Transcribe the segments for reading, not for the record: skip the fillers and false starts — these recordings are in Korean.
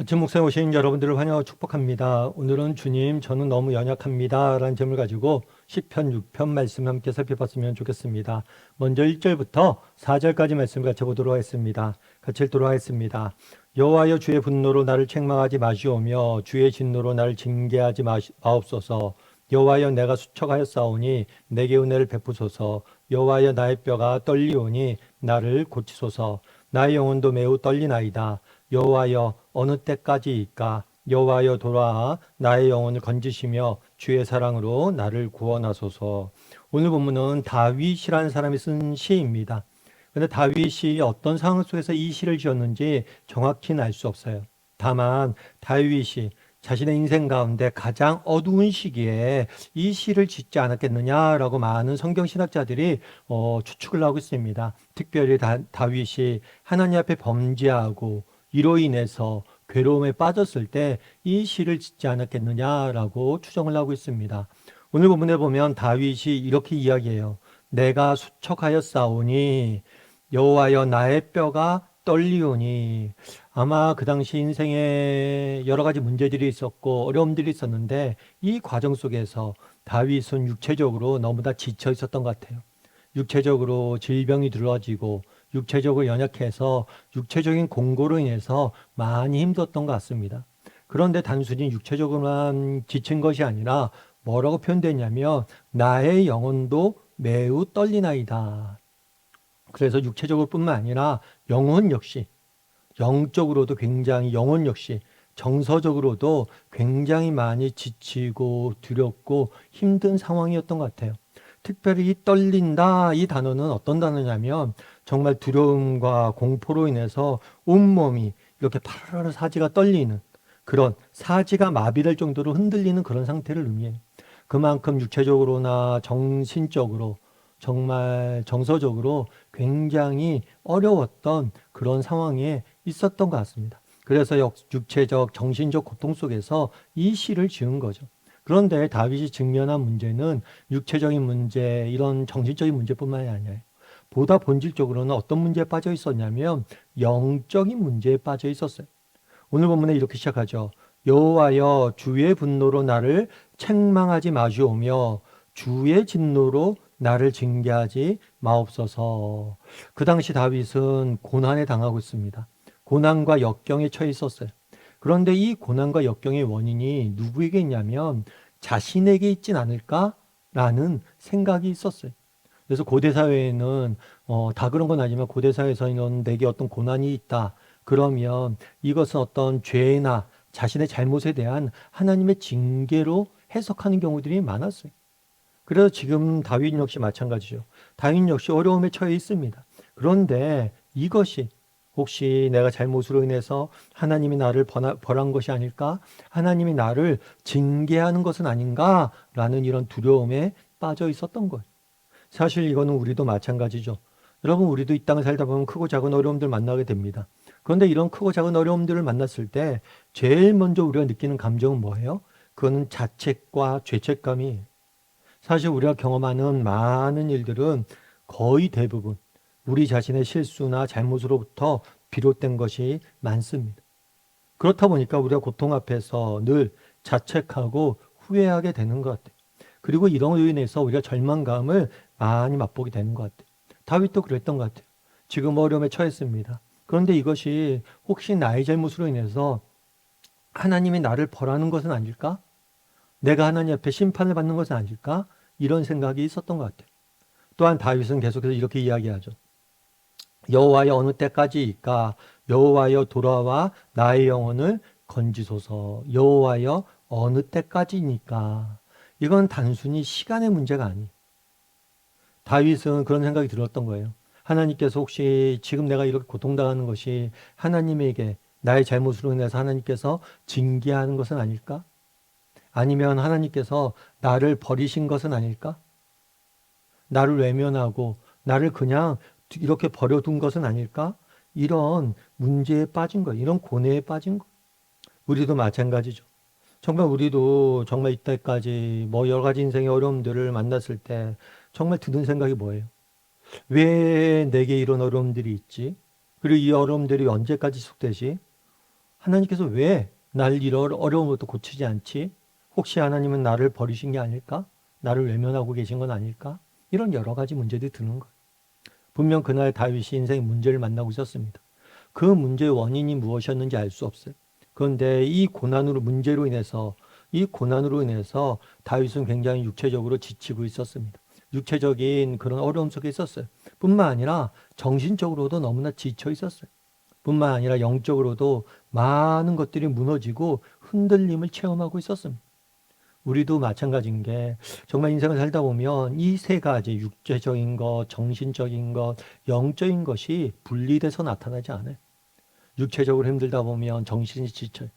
아침 목사에 오신 여러분들을 환영하고 축복합니다. 오늘은 주님, 저는 너무 연약합니다. 라는 제목을 가지고 시편 6편 말씀 함께 살펴봤으면 좋겠습니다. 먼저 1절부터 4절까지 말씀을 같이 보도록 하겠습니다. 같이 읽도록 하겠습니다. 여호와여, 주의 분노로 나를 책망하지 마시오며 주의 진노로 나를 징계하지 마옵소서. 여호와여, 내가 수척하였사오니 내게 은혜를 베푸소서. 여호와여, 나의 뼈가 떨리오니 나를 고치소서. 나의 영혼도 매우 떨리나이다. 여호와여, 어느 때까지일까? 여호와여, 돌아와 나의 영혼을 건지시며 주의 사랑으로 나를 구원하소서. 오늘 본문은 다윗이라는 사람이 쓴 시입니다. 그런데 다윗이 어떤 상황 속에서 이 시를 지었는지 정확히는 알 수 없어요. 다만 다윗이 자신의 인생 가운데 가장 어두운 시기에 이 시를 짓지 않았겠느냐라고 많은 성경 신학자들이 추측을 하고 있습니다. 특별히 다윗이 하나님 앞에 범죄하고 이로 인해서 괴로움에 빠졌을 때 이 시를 짓지 않았겠느냐라고 추정을 하고 있습니다. 오늘 본문에 보면 다윗이 이렇게 이야기해요. 내가 수척하였사오니 여호와여, 나의 뼈가 떨리오니. 아마 그 당시 인생에 여러 가지 문제들이 있었고 어려움들이 있었는데 이 과정 속에서 다윗은 육체적으로 너무나 지쳐 있었던 것 같아요. 육체적으로 질병이 들어지고 육체적으로 연약해서 육체적인 공고로 인해서 많이 힘들었던 것 같습니다. 그런데 단순히 육체적으로만 지친 것이 아니라 뭐라고 표현되냐면 나의 영혼도 매우 떨리나이다. 그래서 육체적으로 뿐만 아니라 영혼 역시, 영적으로도 굉장히, 영혼 역시 정서적으로도 굉장히 많이 지치고 두렵고 힘든 상황이었던 것 같아요. 특별히 이 떨린다, 이 단어는 어떤 단어냐면 정말 두려움과 공포로 인해서 온몸이 이렇게 파르르 사지가 떨리는 그런, 사지가 마비될 정도로 흔들리는 그런 상태를 의미해요. 그만큼 육체적으로나 정신적으로, 정말 정서적으로 굉장히 어려웠던 그런 상황에 있었던 것 같습니다. 그래서 육체적, 정신적 고통 속에서 이 시를 지은 거죠. 그런데 다윗이 직면한 문제는 육체적인 문제, 이런 정신적인 문제뿐만이 아니에요. 보다 본질적으로는 어떤 문제에 빠져 있었냐면 영적인 문제에 빠져 있었어요. 오늘 본문에 이렇게 시작하죠. 여호와여, 주의 분노로 나를 책망하지 마시오며 주의 진노로 나를 징계하지 마옵소서. 그 당시 다윗은 고난에 당하고 있습니다. 고난과 역경에 처해 있었어요. 그런데 이 고난과 역경의 원인이 누구에게 있냐면 자신에게 있진 않을까라는 생각이 있었어요. 그래서 고대 사회에는 다 그런 건 아니지만 고대 사회에서는 내게 어떤 고난이 있다. 그러면 이것은 어떤 죄나 자신의 잘못에 대한 하나님의 징계로 해석하는 경우들이 많았어요. 그래서 지금 다윗 역시 마찬가지죠. 다윗 역시 어려움에 처해 있습니다. 그런데 이것이 혹시 내가 잘못으로 인해서 하나님이 나를 벌한 것이 아닐까? 하나님이 나를 징계하는 것은 아닌가라는 이런 두려움에 빠져 있었던 거예요. 사실 이거는 우리도 마찬가지죠. 여러분, 우리도 이 땅을 살다 보면 크고 작은 어려움들 만나게 됩니다. 그런데 이런 크고 작은 어려움들을 만났을 때 제일 먼저 우리가 느끼는 감정은 뭐예요? 그거는 자책과 죄책감이. 사실 우리가 경험하는 많은 일들은 거의 대부분 우리 자신의 실수나 잘못으로부터 비롯된 것이 많습니다. 그렇다 보니까 우리가 고통 앞에서 늘 자책하고 후회하게 되는 것 같아요. 그리고 이런 로 인해서 우리가 절망감을 많이 맛보게 되는 것 같아요. 다윗도 그랬던 것 같아요. 지금 어려움에 처했습니다. 그런데 이것이 혹시 나의 잘못으로 인해서 하나님이 나를 벌하는 것은 아닐까? 내가 하나님 앞에 심판을 받는 것은 아닐까? 이런 생각이 있었던 것 같아요. 또한 다윗은 계속해서 이렇게 이야기하죠. 여호와여, 어느 때까지일까? 여호와여, 돌아와 나의 영혼을 건지소서. 여호와여, 어느 때까지니까? 이건 단순히 시간의 문제가 아니. 다윗은 그런 생각이 들었던 거예요. 하나님께서 혹시 지금 내가 이렇게 고통당하는 것이 하나님에게 나의 잘못으로 인해서 하나님께서 징계하는 것은 아닐까? 아니면 하나님께서 나를 버리신 것은 아닐까? 나를 외면하고 나를 그냥 이렇게 버려둔 것은 아닐까? 이런 문제에 빠진 거예요. 이런 고뇌에 빠진 거. 우리도 마찬가지죠. 정말 우리도 정말 이때까지 뭐 여러 가지 인생의 어려움들을 만났을 때 정말 드는 생각이 뭐예요? 왜 내게 이런 어려움들이 있지? 그리고 이 어려움들이 언제까지 지속되지? 하나님께서 왜 날 이런 어려운 것도 고치지 않지? 혹시 하나님은 나를 버리신 게 아닐까? 나를 외면하고 계신 건 아닐까? 이런 여러 가지 문제들이 드는 거예요. 분명 그날 다윗이 인생의 문제를 만나고 있었습니다. 그 문제의 원인이 무엇이었는지 알 수 없어요. 그런데 이 고난으로 인해서 다윗은 굉장히 육체적으로 지치고 있었습니다. 육체적인 그런 어려움 속에 있었어요. 뿐만 아니라 정신적으로도 너무나 지쳐 있었어요. 뿐만 아니라 영적으로도 많은 것들이 무너지고 흔들림을 체험하고 있었습니다. 우리도 마찬가지인 게 정말 인생을 살다 보면 이 세 가지 육체적인 것, 정신적인 것, 영적인 것이 분리돼서 나타나지 않아요. 육체적으로 힘들다 보면 정신이 지쳐요.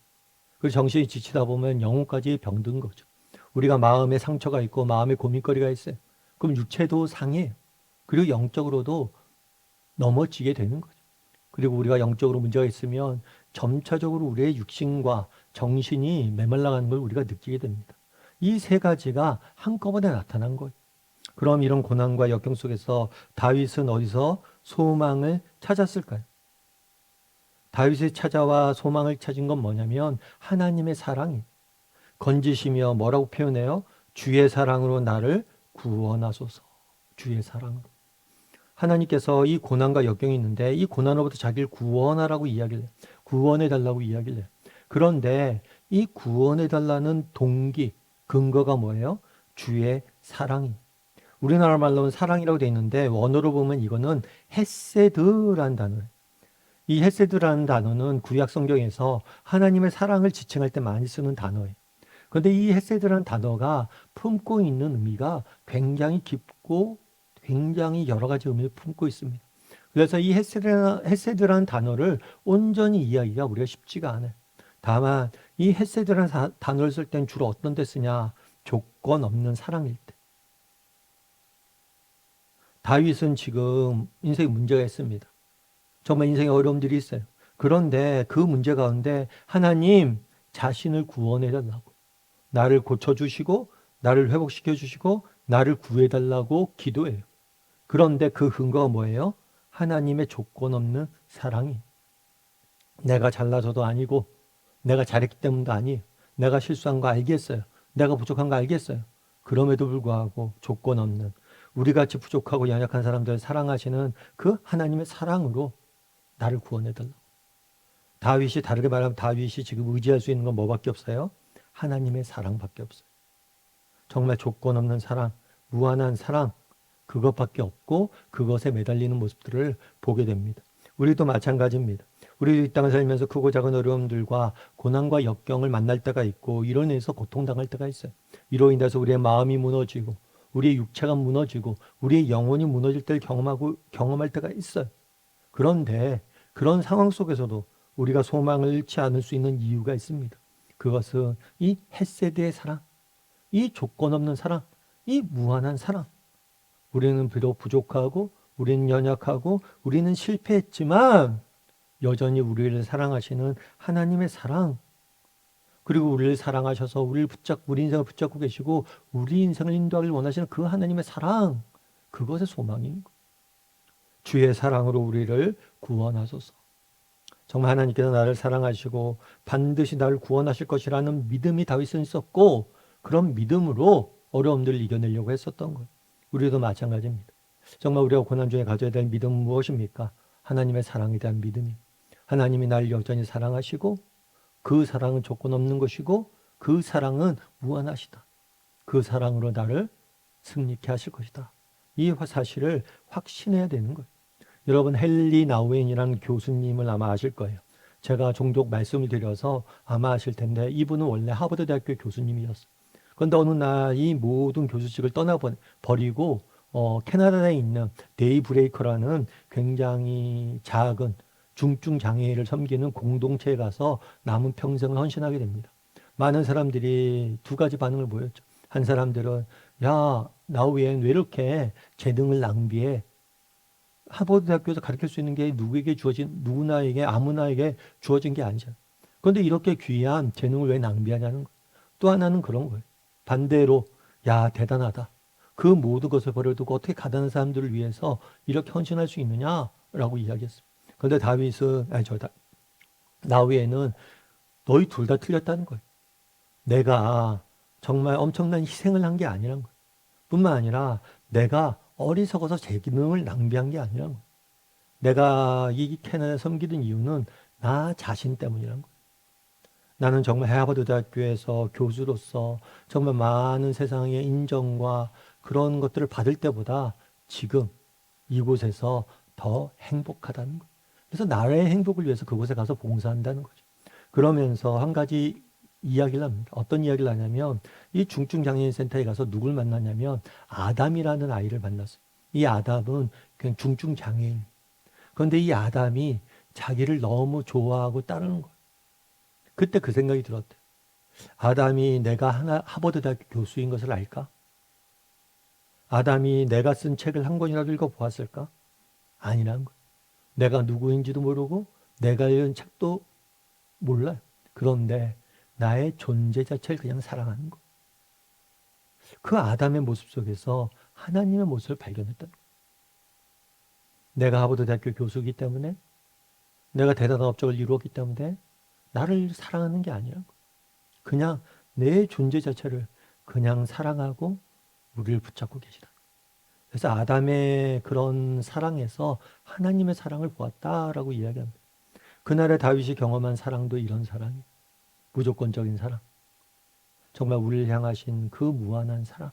그리고 정신이 지치다 보면 영혼까지 병든 거죠. 우리가 마음에 상처가 있고 마음에 고민거리가 있어요. 그럼 육체도 상해요. 그리고 영적으로도 넘어지게 되는 거죠. 그리고 우리가 영적으로 문제가 있으면 점차적으로 우리의 육신과 정신이 메말라가는 걸 우리가 느끼게 됩니다. 이 세 가지가 한꺼번에 나타난 거예요. 그럼 이런 고난과 역경 속에서 다윗은 어디서 소망을 찾았을까요? 다윗이 찾아와 소망을 찾은 건 뭐냐면 하나님의 사랑이 건지시며 뭐라고 표현해요? 주의 사랑으로 나를 구원하소서. 주의 사랑으로. 하나님께서 이 고난과 역경이 있는데 이 고난으로부터 자기를 구원하라고 이야기를 해요. 구원해달라고 이야기를 해요. 그런데 이 구원해달라는 동기, 근거가 뭐예요? 주의 사랑이. 우리나라 말로는 사랑이라고 되어 있는데 원어로 보면 이거는 헤세드라는 단어예요. 이 헤세드라는 단어는 구약 성경에서 하나님의 사랑을 지칭할 때 많이 쓰는 단어예요. 그런데 이 헤세드라는 단어가 품고 있는 의미가 굉장히 깊고 굉장히 여러 가지 의미를 품고 있습니다. 그래서 이 헤세드라는 단어를 온전히 이해하기가 우리가 쉽지가 않아요. 다만 이 헤세드라는 단어를 쓸 땐 주로 어떤 데 쓰냐? 조건 없는 사랑일 때. 다윗은 지금 인생에 문제가 있습니다. 정말 인생에 어려움들이 있어요. 그런데 그 문제 가운데 하나님 자신을 구원해 달라고, 나를 고쳐주시고 나를 회복시켜 주시고 나를 구해 달라고 기도해요. 그런데 그 근거가 뭐예요? 하나님의 조건 없는 사랑이. 내가 잘나서도 아니고 내가 잘했기 때문도 아니에요. 내가 실수한 거 알겠어요. 내가 부족한 거 알겠어요. 그럼에도 불구하고 조건 없는 우리같이 부족하고 연약한 사람들을 사랑하시는 그 하나님의 사랑으로 나를 구원해 달라고. 다윗이 다르게 말하면 다윗이 지금 의지할 수 있는 건 뭐밖에 없어요? 하나님의 사랑밖에 없어요. 정말 조건 없는 사랑, 무한한 사랑, 그것밖에 없고 그것에 매달리는 모습들을 보게 됩니다. 우리도 마찬가지입니다. 우리도 이 땅을 살면서 크고 작은 어려움들과 고난과 역경을 만날 때가 있고 이로 인해서 고통당할 때가 있어요. 이로 인해서 우리의 마음이 무너지고 우리의 육체가 무너지고 우리의 영혼이 무너질 때를 경험할 때가 있어요. 그런데 그런 상황 속에서도 우리가 소망을 잃지 않을 수 있는 이유가 있습니다. 그것은 이 헤세드의 사랑, 이 조건 없는 사랑, 이 무한한 사랑. 우리는 비록 부족하고 우리는 연약하고 우리는 실패했지만 여전히 우리를 사랑하시는 하나님의 사랑, 그리고 우리를 사랑하셔서 우리 인생을 붙잡고 계시고 우리 인생을 인도하길 원하시는 그 하나님의 사랑, 그것의 소망인 거예요. 주의 사랑으로 우리를 구원하소서. 정말 하나님께서 나를 사랑하시고 반드시 나를 구원하실 것이라는 믿음이 다윗은 있었고 그런 믿음으로 어려움들을 이겨내려고 했었던 거예요. 우리도 마찬가지입니다. 정말 우리가 고난 중에 가져야 될 믿음은 무엇입니까? 하나님의 사랑에 대한 믿음이. 하나님이 나를 여전히 사랑하시고 그 사랑은 조건 없는 것이고 그 사랑은 무한하시다. 그 사랑으로 나를 승리케 하실 것이다. 이 사실을 확신해야 되는 거예요. 여러분 헨리 나우엔이라는 교수님을 아마 아실 거예요. 제가 종종 말씀을 드려서 아마 아실 텐데 이분은 원래 하버드 대학교 교수님이었어요. 그런데 어느 날 이 모든 교수직을 떠나버리고 캐나다에 있는 데이브레이커라는 굉장히 작은 중증 장애인을 섬기는 공동체에 가서 남은 평생을 헌신하게 됩니다. 많은 사람들이 두 가지 반응을 보였죠. 한 사람들은 야 나우엔 왜 이렇게 재능을 낭비해? 하버드 대학교에서 가르칠 수 있는 게 누구나에게 아무나에게 주어진 게 아니잖아요. 그런데 이렇게 귀한 재능을 왜 낭비하냐는 거예요. 또 하나는 그런 거예요. 반대로 야 대단하다. 그 모든 것을 버려두고 어떻게 가난한 사람들을 위해서 이렇게 헌신할 수 있느냐라고 이야기했어요. 그런데 나우에는 너희 둘 다 틀렸다는 거예요. 내가 정말 엄청난 희생을 한 게 아니란 거예요. 뿐만 아니라 내가 어리석어서 제 기능을 낭비한 게 아니란 거예요. 내가 이 캐나다에 섬기는 이유는 나 자신 때문이란 거예요. 나는 정말 하버드 대학교에서 교수로서 정말 많은 세상의 인정과 그런 것들을 받을 때보다 지금 이곳에서 더 행복하다는 거예요. 그래서 나라의 행복을 위해서 그곳에 가서 봉사한다는 거죠. 그러면서 한 가지 이야기를 합니다. 어떤 이야기를 하냐면 이 중증장애인 센터에 가서 누굴 만나냐면 아담이라는 아이를 만났어요. 이 아담은 그냥 중증장애인. 그런데 이 아담이 자기를 너무 좋아하고 따르는 거예요. 그때 그 생각이 들었대요. 아담이 내가 하버드 대학교 교수인 것을 알까? 아담이 내가 쓴 책을 한 권이라도 읽어보았을까? 아니란 거예요. 내가 누구인지도 모르고 내가 읽은 책도 몰라요. 그런데 나의 존재 자체를 그냥 사랑하는 거. 그 아담의 모습 속에서 하나님의 모습을 발견했다는 거예요. 내가 하버드 대학교 교수이기 때문에 내가 대단한 업적을 이루었기 때문에 나를 사랑하는 게 아니라 그냥 내 존재 자체를 그냥 사랑하고 우리를 붙잡고 계시다. 그래서 아담의 그런 사랑에서 하나님의 사랑을 보았다라고 이야기합니다. 그날의 다윗이 경험한 사랑도 이런 사랑이에요. 무조건적인 사랑. 정말 우리를 향하신 그 무한한 사랑.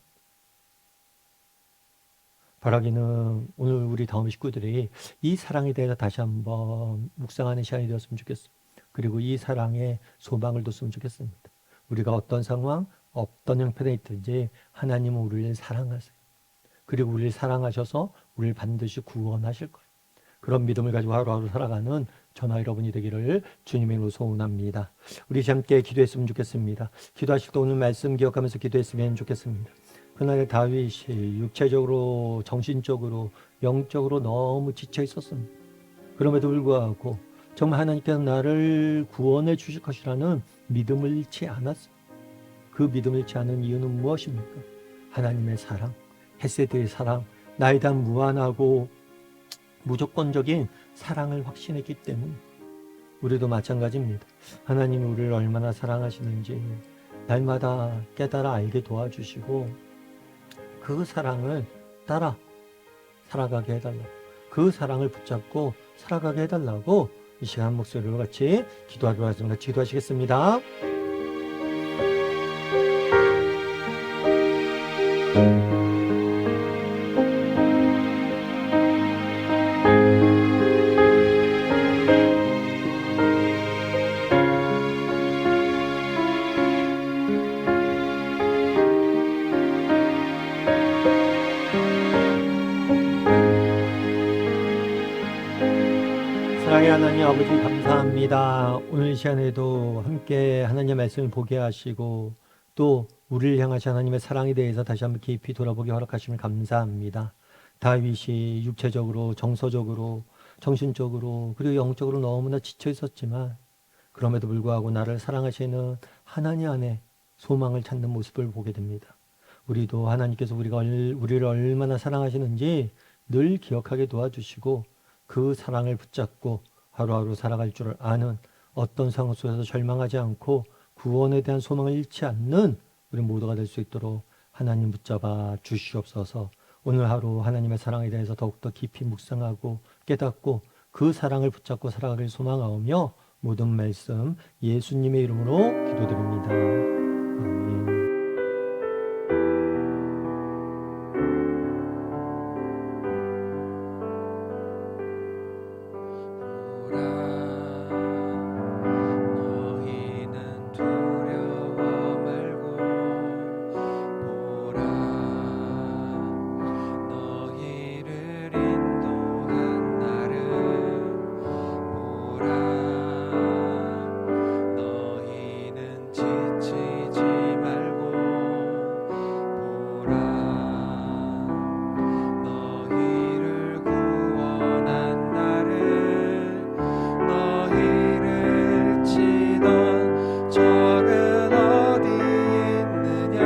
바라기는 오늘 우리 다음 식구들이 이 사랑에 대해서 다시 한번 묵상하는 시간이 되었으면 좋겠습니다. 그리고 이 사랑에 소망을 뒀으면 좋겠습니다. 우리가 어떤 상황, 어떤 형편에 있든지 하나님은 우리를 사랑하세요. 그리고 우리를 사랑하셔서 우리를 반드시 구원하실 거예요. 그런 믿음을 가지고 하루하루 살아가는 저나 여러분이 되기를 주님의 이름으로 소원합니다. 우리 함께 기도했으면 좋겠습니다. 기도하실 때 오늘 말씀 기억하면서 기도했으면 좋겠습니다. 그날의 다윗이 육체적으로, 정신적으로, 영적으로 너무 지쳐 있었습니다. 그럼에도 불구하고 정말 하나님께서 나를 구원해 주실 것이라는 믿음을 잃지 않았어요. 그 믿음을 잃지 않은 이유는 무엇입니까? 하나님의 사랑, 헤세드의 사랑, 나에 대한 무한하고 무조건적인 사랑을 확신했기 때문에 우리도 마찬가지입니다. 하나님이 우리를 얼마나 사랑하시는지 날마다 깨달아 알게 도와주시고 그 사랑을 따라 살아가게 해달라고, 그 사랑을 붙잡고 살아가게 해달라고 이 시간 목소리로 같이 기도하도록 하겠습니다. 같이 기도하시겠습니다. 사랑의 하나님 아버지 감사합니다. 오늘 시간에도 함께 하나님의 말씀을 보게 하시고 또 우리를 향하신 하나님의 사랑에 대해서 다시 한번 깊이 돌아보게 허락하시면 감사합니다. 다윗이 육체적으로, 정서적으로, 정신적으로 그리고 영적으로 너무나 지쳐 있었지만 그럼에도 불구하고 나를 사랑하시는 하나님 안에 소망을 찾는 모습을 보게 됩니다. 우리도 하나님께서 우리를 얼마나 사랑하시는지 늘 기억하게 도와주시고 그 사랑을 붙잡고 하루하루 살아갈 줄 아는 어떤 상황 속에서 절망하지 않고 구원에 대한 소망을 잃지 않는 우리 모두가 될 수 있도록 하나님 붙잡아 주시옵소서. 오늘 하루 하나님의 사랑에 대해서 더욱더 깊이 묵상하고 깨닫고 그 사랑을 붙잡고 살아가길 소망하오며 모든 말씀 예수님의 이름으로 기도드립니다. 아멘. 적은 어디 있느냐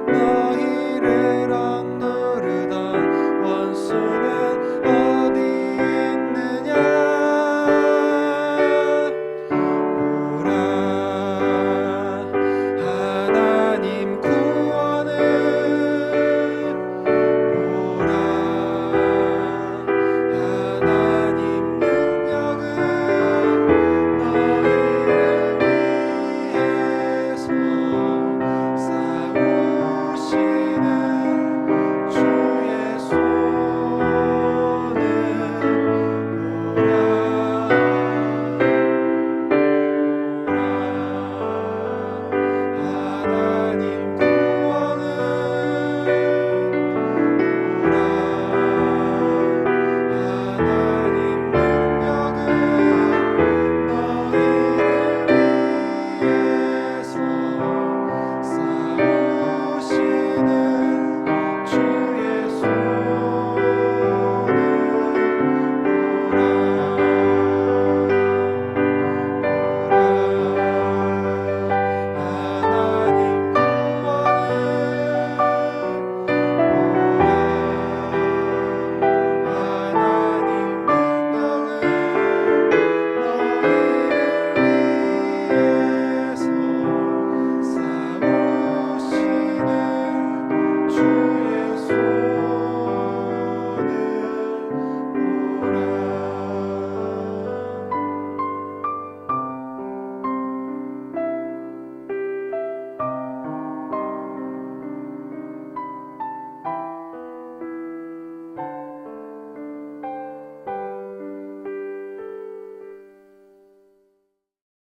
너희를